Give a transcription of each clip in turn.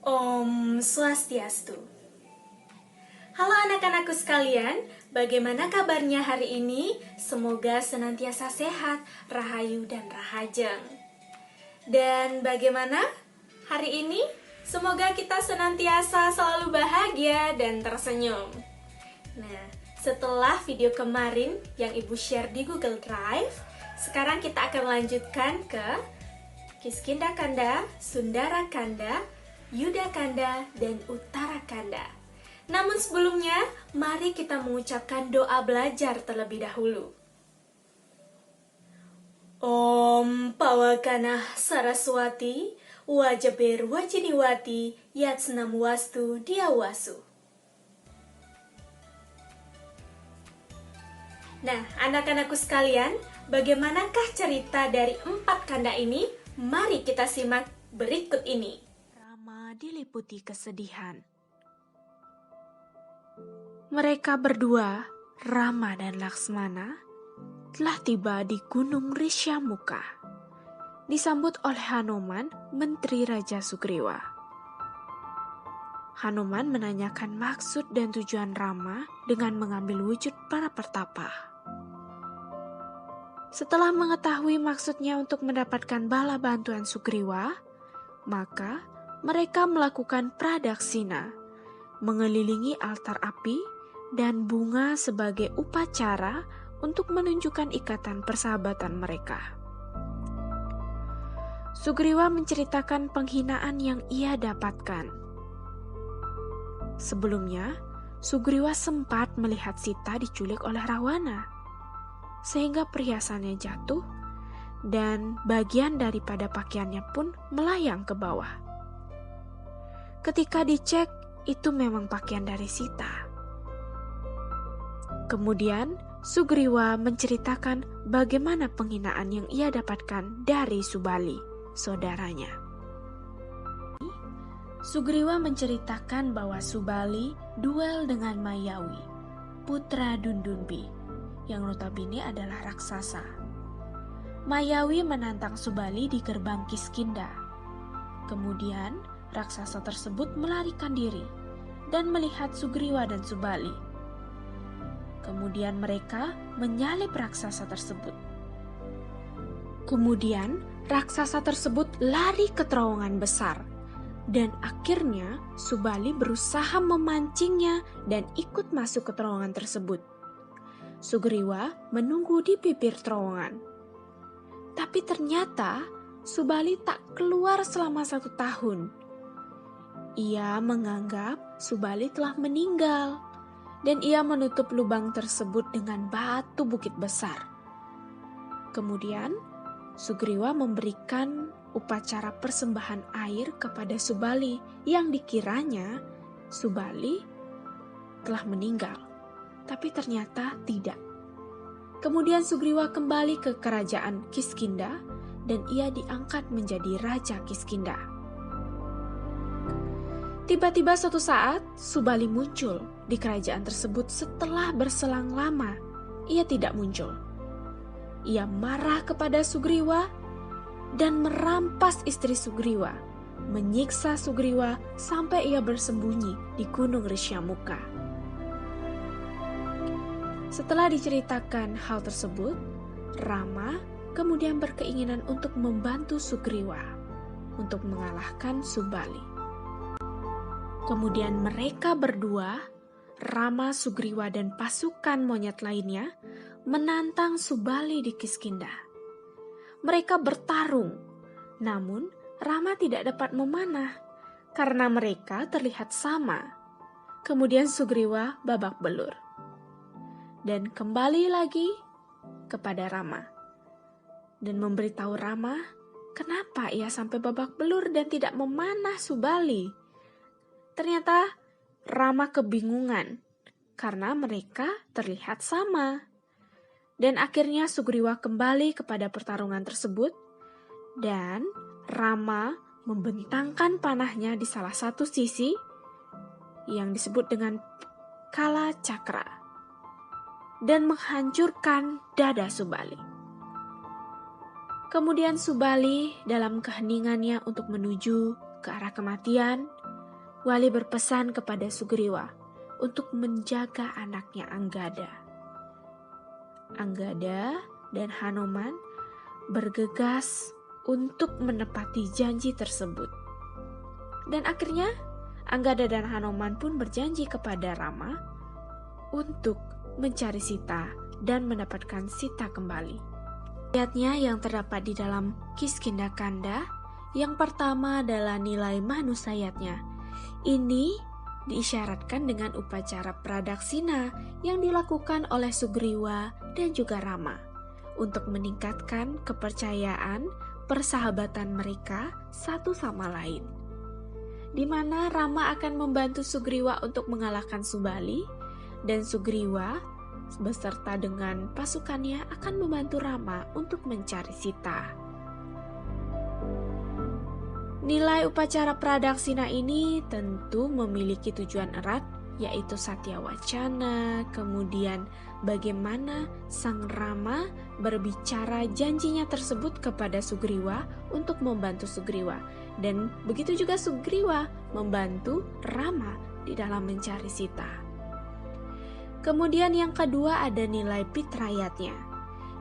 Om Swastiastu. Halo anak-anakku sekalian, bagaimana kabarnya hari ini? Semoga senantiasa sehat, rahayu dan rahajeng. Dan bagaimana hari ini? Semoga kita senantiasa selalu bahagia dan tersenyum. Nah, setelah video kemarin yang Ibu share di Google Drive, sekarang kita akan lanjutkan ke Kiskindha Kanda, Sundara Kanda, Yuddha Kanda, dan Uttara Kanda. Namun sebelumnya, mari kita mengucapkan doa belajar terlebih dahulu. Om Pawakana Saraswati, Wajabir Wajiniwati, Yatsnam Wastu Diawasu. Nah, anak-anakku sekalian, bagaimanakah cerita dari 4 kanda ini? Mari kita simak berikut ini. Rama diliputi kesedihan. Mereka berdua, Rama dan Laksmana, telah tiba di Gunung Risyamuka, disambut oleh Hanuman, Menteri Raja Sugriwa. Hanuman menanyakan maksud dan tujuan Rama dengan mengambil wujud para pertapa. Setelah mengetahui maksudnya untuk mendapatkan bala bantuan Sugriwa, maka mereka melakukan pradaksina, mengelilingi altar api dan bunga sebagai upacara untuk menunjukkan ikatan persahabatan mereka. Sugriwa menceritakan penghinaan yang ia dapatkan. Sebelumnya, Sugriwa sempat melihat Sita diculik oleh Rawana, sehingga perhiasannya jatuh dan bagian daripada pakaiannya pun melayang ke bawah. Ketika dicek, itu memang pakaian dari Sita. Kemudian, Sugriwa menceritakan bagaimana penghinaan yang ia dapatkan dari Subali, saudaranya. Sugriwa menceritakan bahwa Subali duel dengan Mayawi, putra Dundunbi, yang notabene adalah raksasa. Mayawi menantang Subali di gerbang Kiskindha. Kemudian, raksasa tersebut melarikan diri dan melihat Sugriwa dan Subali. Kemudian mereka menyalip raksasa tersebut. Kemudian, raksasa tersebut lari ke terowongan besar. Dan akhirnya Subali berusaha memancingnya dan ikut masuk ke terowongan tersebut. Sugriwa menunggu di bibir terowongan. Tapi ternyata Subali tak keluar selama 1 tahun. Ia menganggap Subali telah meninggal dan ia menutup lubang tersebut dengan batu bukit besar. Kemudian Sugriwa memberikan upacara persembahan air kepada Subali yang dikiranya Subali telah meninggal, tapi ternyata tidak. Kemudian Sugriwa kembali ke kerajaan Kiskindha dan ia diangkat menjadi Raja Kiskindha. Tiba-tiba suatu saat Subali muncul di kerajaan tersebut setelah berselang lama ia tidak muncul. Ia marah kepada Sugriwa dan merampas istri Sugriwa, menyiksa Sugriwa sampai ia bersembunyi di Gunung Risyamuka. Setelah diceritakan hal tersebut, Rama kemudian berkeinginan untuk membantu Sugriwa untuk mengalahkan Subali. Kemudian mereka berdua, Rama, Sugriwa, dan pasukan monyet lainnya menantang Subali di Kiskindha. Mereka bertarung, namun Rama tidak dapat memanah karena mereka terlihat sama. Kemudian Sugriwa babak belur dan kembali lagi kepada Rama dan memberitahu Rama kenapa ia sampai babak belur dan tidak memanah Subali. Ternyata Rama kebingungan karena mereka terlihat sama. Dan akhirnya Sugriwa kembali kepada pertarungan tersebut dan Rama membentangkan panahnya di salah satu sisi yang disebut dengan Kala Cakra dan menghancurkan dada Subali. Kemudian Subali dalam keheningannya untuk menuju ke arah kematian Wali berpesan kepada Sugriwa untuk menjaga anaknya Anggada. Anggada dan Hanuman bergegas untuk menepati janji tersebut. Dan akhirnya Anggada dan Hanuman pun berjanji kepada Rama untuk mencari Sita dan mendapatkan Sita kembali. Ayatnya yang terdapat di dalam Kiskindakanda, yang pertama adalah nilai manusayatnya. Ini diisyaratkan dengan upacara pradaksina yang dilakukan oleh Sugriwa dan juga Rama untuk meningkatkan kepercayaan persahabatan mereka satu sama lain, di mana Rama akan membantu Sugriwa untuk mengalahkan Subali, dan Sugriwa beserta dengan pasukannya akan membantu Rama untuk mencari Sita. Nilai upacara pradaksina ini tentu memiliki tujuan erat, yaitu Satya Wacana, kemudian bagaimana Sang Rama berbicara janjinya tersebut kepada Sugriwa untuk membantu Sugriwa, dan begitu juga Sugriwa membantu Rama di dalam mencari Sita. Kemudian yang kedua ada nilai pitrayatnya.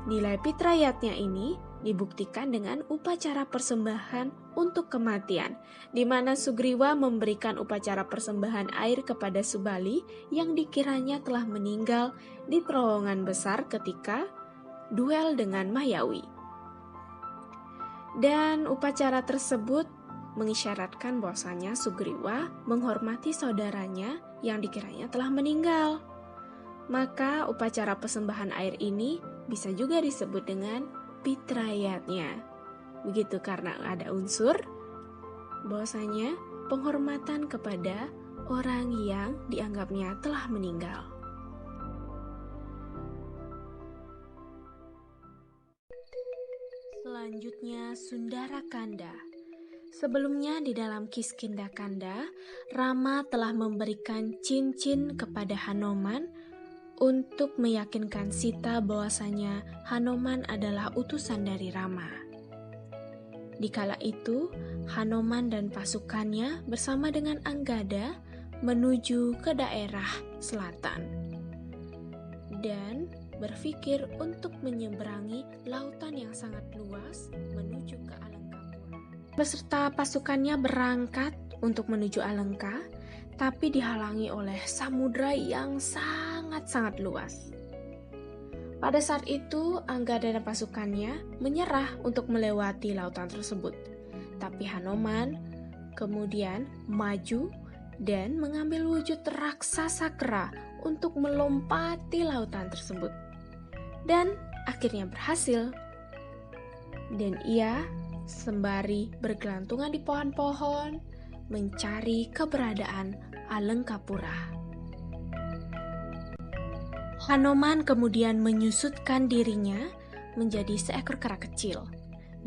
Nilai pitrayatnya ini dibuktikan dengan upacara persembahan untuk kematian, di mana Sugriwa memberikan upacara persembahan air kepada Subali yang dikiranya telah meninggal di terowongan besar ketika duel dengan Mayawi. Dan upacara tersebut mengisyaratkan bahwasanya Sugriwa menghormati saudaranya yang dikiranya telah meninggal. Maka upacara persembahan air ini bisa juga disebut dengan pitrayatnya. Begitu karena ada unsur bahwasanya penghormatan kepada orang yang dianggapnya telah meninggal. Selanjutnya Sundara Kanda. Sebelumnya di dalam Kiskindakanda, Rama telah memberikan cincin kepada Hanuman untuk meyakinkan Sita bahwasanya Hanuman adalah utusan dari Rama. Dikala itu, Hanuman dan pasukannya bersama dengan Anggada menuju ke daerah selatan dan berpikir untuk menyeberangi lautan yang sangat luas menuju ke Alengkapura. Beserta pasukannya berangkat untuk menuju Alengka, tapi dihalangi oleh samudra yang sangat luas. Pada saat itu, Anggada dan pasukannya menyerah untuk melewati lautan tersebut. Tapi Hanuman kemudian maju dan mengambil wujud raksasa kera untuk melompati lautan tersebut. Dan akhirnya berhasil. Dan ia sembari bergelantungan di pohon-pohon mencari keberadaan Alengkapura. Hanuman kemudian menyusutkan dirinya menjadi seekor kera kecil,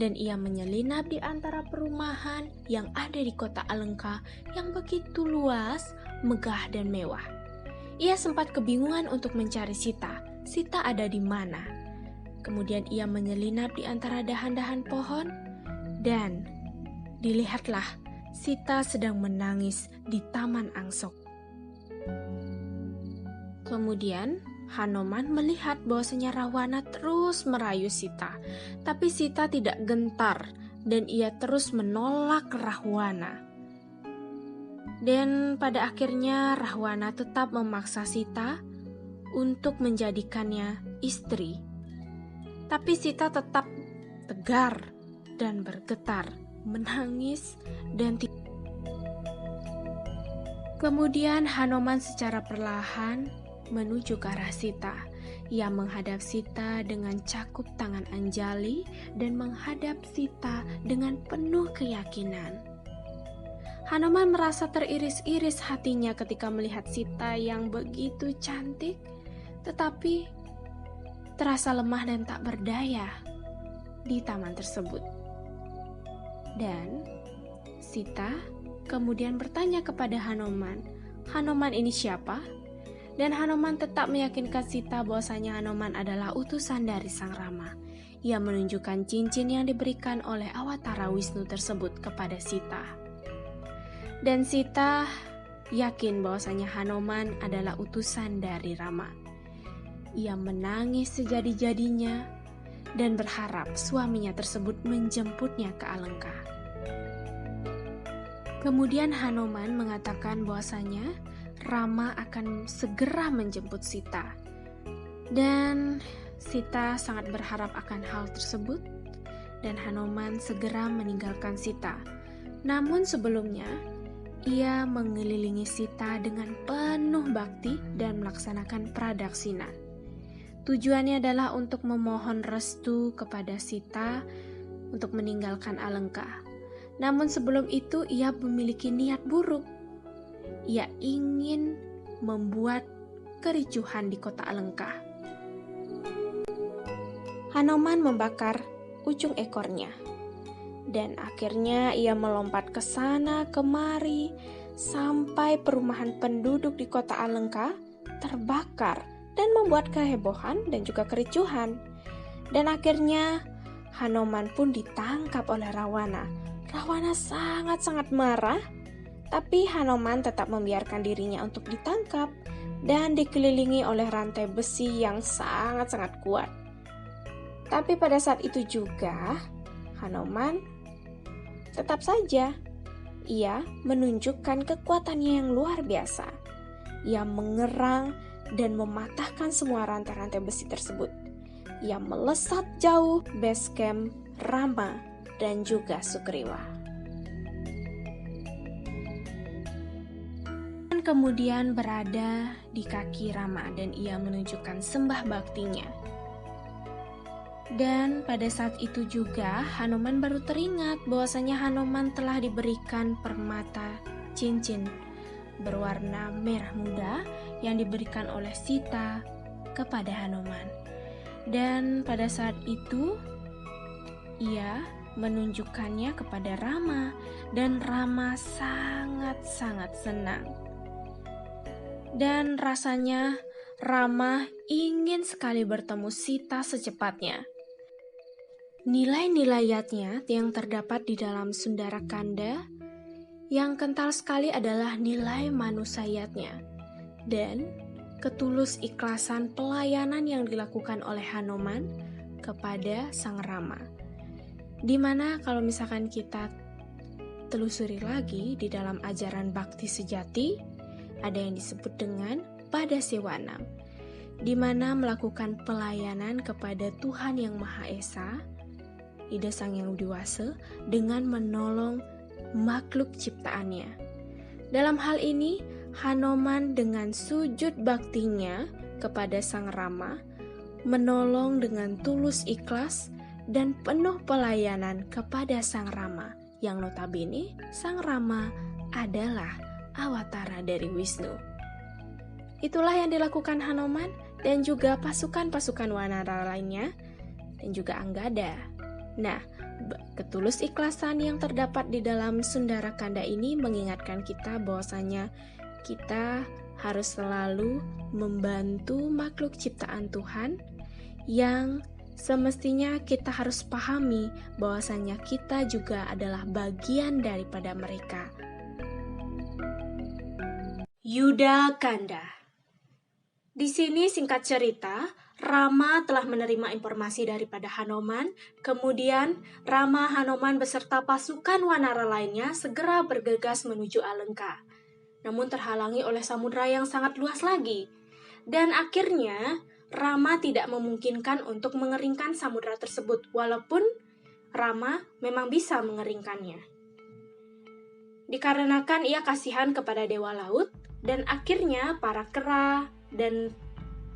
dan ia menyelinap di antara perumahan yang ada di kota Alengka yang begitu luas, megah, dan mewah. Ia sempat kebingungan untuk mencari Sita. Sita ada di mana? Kemudian ia menyelinap di antara dahan-dahan pohon, dan dilihatlah Sita sedang menangis di Taman Angsok. Kemudian Hanuman melihat bahwasanya Rahwana terus merayu Sita, tapi Sita tidak gentar dan ia terus menolak Rahwana. Dan pada akhirnya Rahwana tetap memaksa Sita untuk menjadikannya istri. Tapi Sita tetap tegar dan bergetar, menangis dan kemudian Hanuman secara perlahan menuju ke arah Sita. Ia menghadap Sita dengan cakup tangan Anjali dan menghadap Sita dengan penuh keyakinan. Hanuman merasa teriris-iris hatinya ketika melihat Sita yang begitu cantik, tetapi terasa lemah dan tak berdaya di taman tersebut. Dan Sita kemudian bertanya kepada Hanuman, "Hanuman ini siapa?" Dan Hanuman tetap meyakinkan Sita bahwasanya Hanuman adalah utusan dari Sang Rama. Ia menunjukkan cincin yang diberikan oleh Awatara Wisnu tersebut kepada Sita. Dan Sita yakin bahwasanya Hanoman adalah utusan dari Rama. Ia menangis sejadi-jadinya dan berharap suaminya tersebut menjemputnya ke Alengka. Kemudian Hanoman mengatakan bahwasanya Rama akan segera menjemput Sita. Dan Sita sangat berharap akan hal tersebut dan Hanoman segera meninggalkan Sita. Namun sebelumnya, ia mengelilingi Sita dengan penuh bakti dan melaksanakan pradaksina. Tujuannya adalah untuk memohon restu kepada Sita untuk meninggalkan Alengka. Namun sebelum itu ia memiliki niat buruk. Ia ingin membuat kericuhan di kota Alengka. Hanoman membakar ujung ekornya. Dan akhirnya ia melompat ke sana kemari sampai perumahan penduduk di kota Alengka terbakar dan membuat kehebohan dan juga kericuhan. Dan akhirnya Hanoman pun ditangkap oleh Rawana. Rawana sangat-sangat marah, tapi Hanoman tetap membiarkan dirinya untuk ditangkap dan dikelilingi oleh rantai besi yang sangat-sangat kuat. Tapi pada saat itu juga Hanoman tetap saja, ia menunjukkan kekuatannya yang luar biasa. Ia mengerang dan mematahkan semua rantai-rantai besi tersebut. Ia melesat jauh base camp Rama dan juga Sugriwa. Dan kemudian berada di kaki Rama dan ia menunjukkan sembah baktinya. Dan pada saat itu juga Hanoman baru teringat bahwasanya Hanoman telah diberikan permata cincin berwarna merah muda yang diberikan oleh Sita kepada Hanoman. Dan pada saat itu ia menunjukkannya kepada Rama dan Rama sangat-sangat senang. Dan rasanya Rama ingin sekali bertemu Sita secepatnya. Nilai-nilainya yang terdapat di dalam Sundarakanda yang kental sekali adalah nilai manusayatnya dan ketulus ikhlasan pelayanan yang dilakukan oleh Hanoman kepada Sang Rama. Dimana kalau misalkan kita telusuri lagi di dalam ajaran bakti sejati, ada yang disebut dengan Padasewanam, di mana melakukan pelayanan kepada Tuhan Yang Maha Esa, Ida Sang Yang Widiwasa, dengan menolong makhluk ciptaannya. Dalam hal ini, Hanoman dengan sujud baktinya kepada Sang Rama, menolong dengan tulus ikhlas dan penuh pelayanan kepada Sang Rama, yang notabene Sang Rama adalah awatara dari Wisnu. Itulah yang dilakukan Hanoman dan juga pasukan-pasukan wanara lainnya dan juga Anggada. Nah, ketulus ikhlasan yang terdapat di dalam Sundarakanda ini mengingatkan kita bahwasanya kita harus selalu membantu makhluk ciptaan Tuhan yang semestinya kita harus pahami bahwasanya kita juga adalah bagian daripada mereka. Yudakanda. Di sini singkat cerita, Rama telah menerima informasi daripada Hanoman, kemudian Rama, Hanoman beserta pasukan wanara lainnya segera bergegas menuju Alengka. Namun terhalangi oleh samudra yang sangat luas lagi. Dan akhirnya Rama tidak memungkinkan untuk mengeringkan samudra tersebut, walaupun Rama memang bisa mengeringkannya. Dikarenakan ia kasihan kepada Dewa Laut, dan akhirnya para kera dan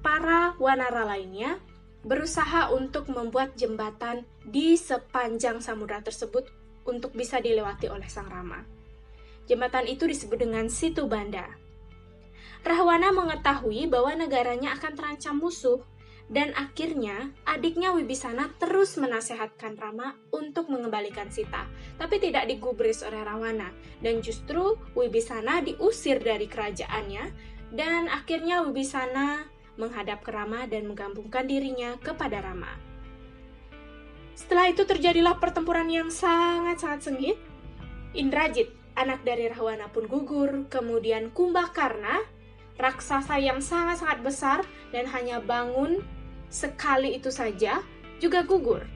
para wanara lainnya berusaha untuk membuat jembatan di sepanjang samudra tersebut untuk bisa dilewati oleh Sang Rama. Jembatan itu disebut dengan Situ Banda. Rahwana mengetahui bahwa negaranya akan terancam musuh, dan akhirnya adiknya Wibisana terus menasehatkan Rama untuk mengembalikan Sita, tapi tidak digubris oleh Rahwana, dan justru Wibisana diusir dari kerajaannya, dan akhirnya Wibisana menghadap ke Rama dan menggabungkan dirinya kepada Rama. Setelah itu terjadilah pertempuran yang sangat-sangat sengit. Indrajit anak dari Rahwana pun gugur. Kemudian Kumbakarna, raksasa yang sangat-sangat besar dan hanya bangun sekali itu saja, juga gugur.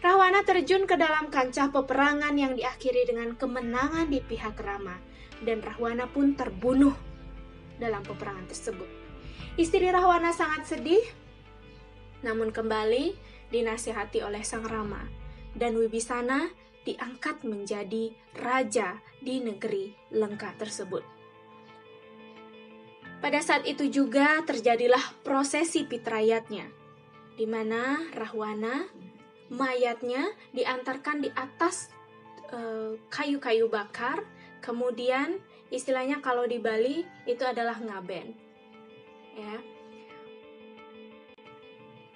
Rahwana terjun ke dalam kancah peperangan yang diakhiri dengan kemenangan di pihak Rama, dan Rahwana pun terbunuh dalam peperangan tersebut. Istri Rahwana sangat sedih, namun kembali dinasihati oleh sang Rama, dan Wibisana diangkat menjadi raja di negeri Lengka tersebut. Pada saat itu juga terjadilah prosesi Pitrayatnya, di mana Rahwana mayatnya diantarkan di atas kayu-kayu bakar. Kemudian istilahnya kalau di Bali itu adalah ngaben, ya.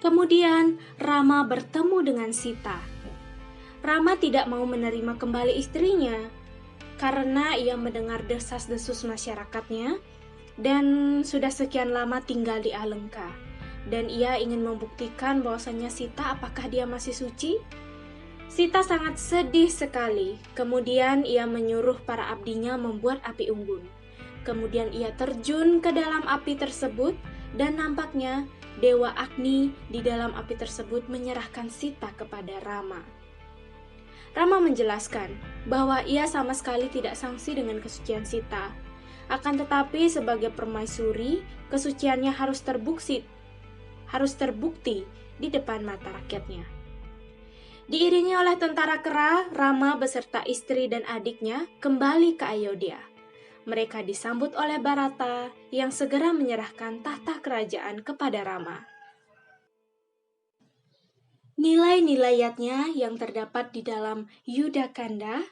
Kemudian Rama bertemu dengan Sita. Rama tidak mau menerima kembali istrinya karena ia mendengar desas-desus masyarakatnya dan sudah sekian lama tinggal di Alengka. Dan ia ingin membuktikan bahwasannya Sita apakah dia masih suci. Sita sangat sedih sekali. Kemudian ia menyuruh para abdinya membuat api unggun. Kemudian ia terjun ke dalam api tersebut dan nampaknya Dewa Agni di dalam api tersebut menyerahkan Sita kepada Rama. Rama menjelaskan bahwa ia sama sekali tidak sangsi dengan kesucian Sita. Akan tetapi sebagai permaisuri, kesuciannya harus terbukti di depan mata rakyatnya. Diiringi oleh tentara kera, Rama beserta istri dan adiknya kembali ke Ayodhya. Mereka disambut oleh Bharata yang segera menyerahkan tahta kerajaan kepada Rama. Nilai-nilainya yang terdapat di dalam Yudhakanda,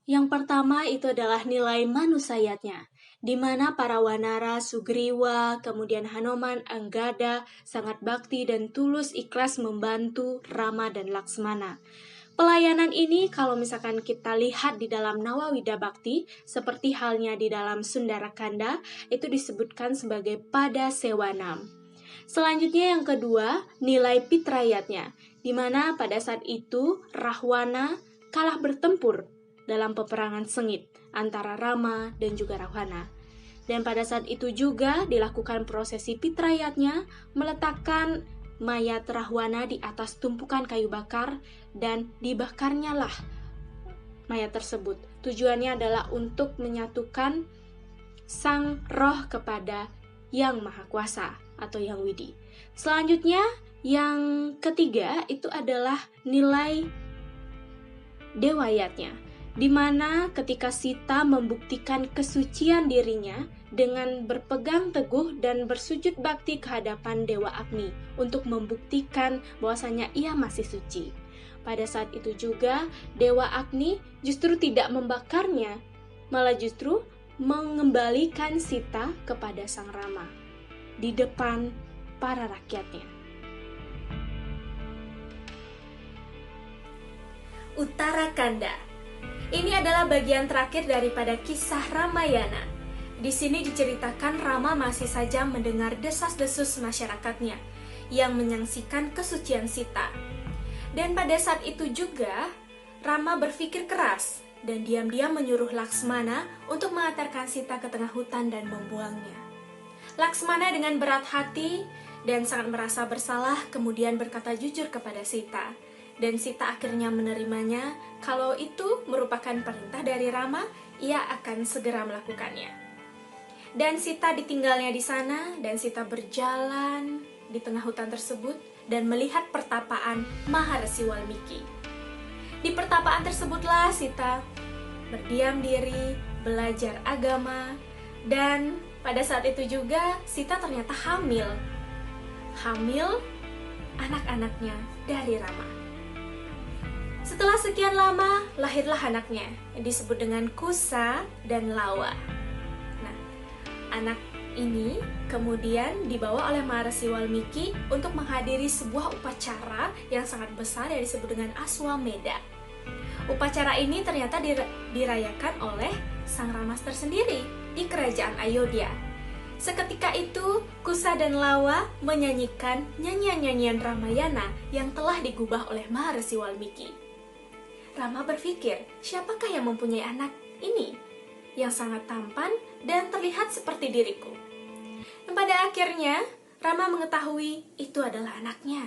yang pertama itu adalah nilai manusayatnya, di mana para wanara, Sugriwa, kemudian Hanuman, Anggada sangat bakti dan tulus ikhlas membantu Rama dan Laksmana. Pelayanan ini kalau misalkan kita lihat di dalam Nawawida Bhakti, seperti halnya di dalam Sundarakanda, itu disebutkan sebagai pada sewanam. Selanjutnya yang kedua, nilai Pitrayatnya, di mana pada saat itu Rahwana kalah bertempur dalam peperangan sengit antara Rama dan juga Rahwana. Dan pada saat itu juga dilakukan prosesi Pitrayatnya, meletakkan mayat Rahwana di atas tumpukan kayu bakar dan dibakarnya lah mayat tersebut. Tujuannya adalah untuk menyatukan sang roh kepada Yang Maha Kuasa atau Yang Widi. Selanjutnya yang ketiga itu adalah nilai Dewayatnya, di mana ketika Sita membuktikan kesucian dirinya dengan berpegang teguh dan bersujud bakti ke hadapan Dewa Agni untuk membuktikan bahwasanya ia masih suci. Pada saat itu juga Dewa Agni justru tidak membakarnya, malah justru mengembalikan Sita kepada Sang Rama di depan para rakyatnya. Uttarakanda. Ini adalah bagian terakhir daripada kisah Ramayana. Di sini diceritakan Rama masih saja mendengar desas-desus masyarakatnya yang menyaksikan kesucian Sita. Dan pada saat itu juga Rama berpikir keras dan diam-diam menyuruh Laksmana untuk mengantarkan Sita ke tengah hutan dan membuangnya. Laksmana dengan berat hati dan sangat merasa bersalah kemudian berkata jujur kepada Sita. Dan Sita akhirnya menerimanya. Kalau itu merupakan perintah dari Rama, ia akan segera melakukannya. Dan Sita ditinggalnya di sana, dan Sita berjalan di tengah hutan tersebut dan melihat pertapaan Maharsi Walmiki. Di pertapaan tersebutlah Sita berdiam diri, belajar agama, dan pada saat itu juga Sita ternyata hamil anak-anaknya dari Rama. Setelah sekian lama, lahirlah anaknya yang disebut dengan Kusa dan Lawa. Nah, anak ini kemudian dibawa oleh Maharsi Walmiki untuk menghadiri sebuah upacara yang sangat besar yang disebut dengan Aswameda. Upacara ini ternyata dirayakan oleh Sang Ramastar sendiri di kerajaan Ayodhya. Seketika itu, Kusa dan Lawa menyanyikan nyanyian-nyanyian Ramayana yang telah digubah oleh Maharsi Walmiki. Rama berpikir, siapakah yang mempunyai anak ini yang sangat tampan dan terlihat seperti diriku. Dan pada akhirnya Rama mengetahui itu adalah anaknya.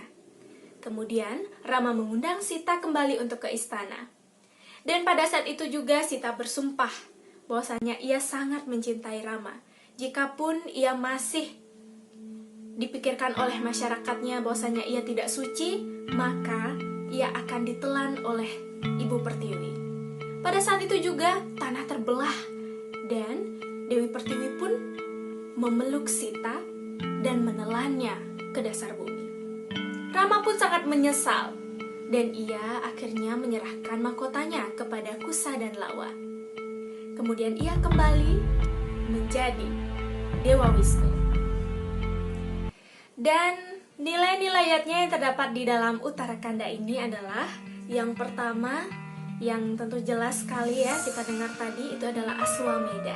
Kemudian Rama mengundang Sita kembali untuk ke istana. Dan pada saat itu juga Sita bersumpah bahwasanya ia sangat mencintai Rama. Jikapun ia masih dipikirkan oleh masyarakatnya bahwasanya ia tidak suci, maka ia akan ditelan oleh Ibu Pertiwi. Pada saat itu juga tanah terbelah dan Dewi Pertiwi pun memeluk Sita dan menelannya ke dasar bumi. Rama pun sangat menyesal dan ia akhirnya menyerahkan mahkotanya kepada Kusa dan Lawa. Kemudian ia kembali menjadi Dewa Wisnu. Dan nilai-nilainya yang terdapat di dalam Uttarakanda ini adalah yang pertama, yang tentu jelas sekali ya kita dengar tadi, itu adalah Aswameda.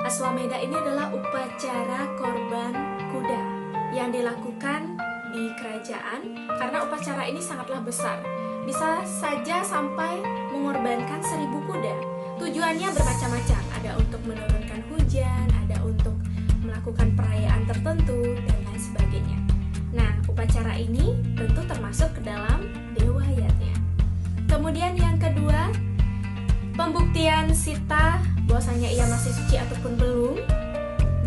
Aswameda ini adalah upacara korban kuda yang dilakukan di kerajaan karena upacara ini sangatlah besar. Bisa saja sampai mengorbankan 1000 kuda. Tujuannya bermacam-macam, ada untuk menurunkan hujan, ada untuk melakukan perayaan tertentu, dan lain sebagainya. Nah, upacara ini tentu termasuk ke dalam Dewa Yatnya. Kemudian yang kedua, pembuktian Sita bahwasanya ia masih suci ataupun belum,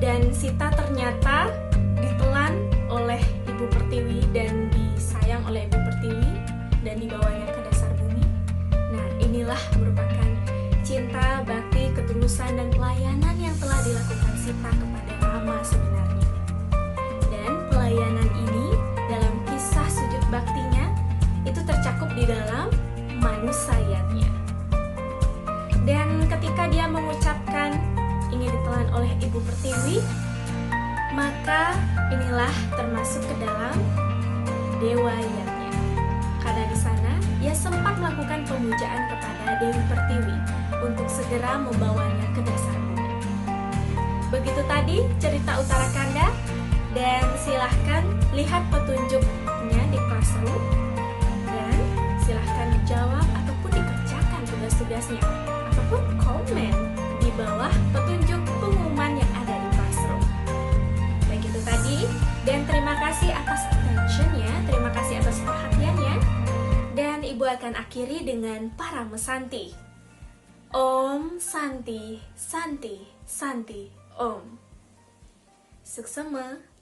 dan Sita ternyata ditelan oleh Ibu Pertiwi dan disayang oleh Ibu Pertiwi dan dibawanya ke dasar bumi. Nah, inilah merupakan cinta, bakti, ketulusan, dan pelayanan yang telah dilakukan Sita kepada Rama sebenarnya. Dan pelayanan ini dalam kisah sujud baktinya itu tercakup di dalam Manusayatnya. Dan ketika dia mengucapkan ingin ditelan oleh Ibu Pertiwi, maka inilah termasuk ke dalam Dewa Yatnya. Karena di sana ia sempat melakukan pemujaan kepada Dewi Pertiwi untuk segera membawanya ke dasar bumi. Begitu tadi cerita Uttarakanda, dan silahkan lihat petunjuknya di classroom dan silahkan dijawab ataupun dikerjakan tugas-tugasnya ataupun komen di bawah petunjuk pengumuman yang ada di classroom. Begitu tadi, dan terima kasih atas attention-nya, terima kasih atas perhatiannya, dan Ibu akan akhiri dengan para mesanti. Om Santi, Santi, Santi, Om. Suksema.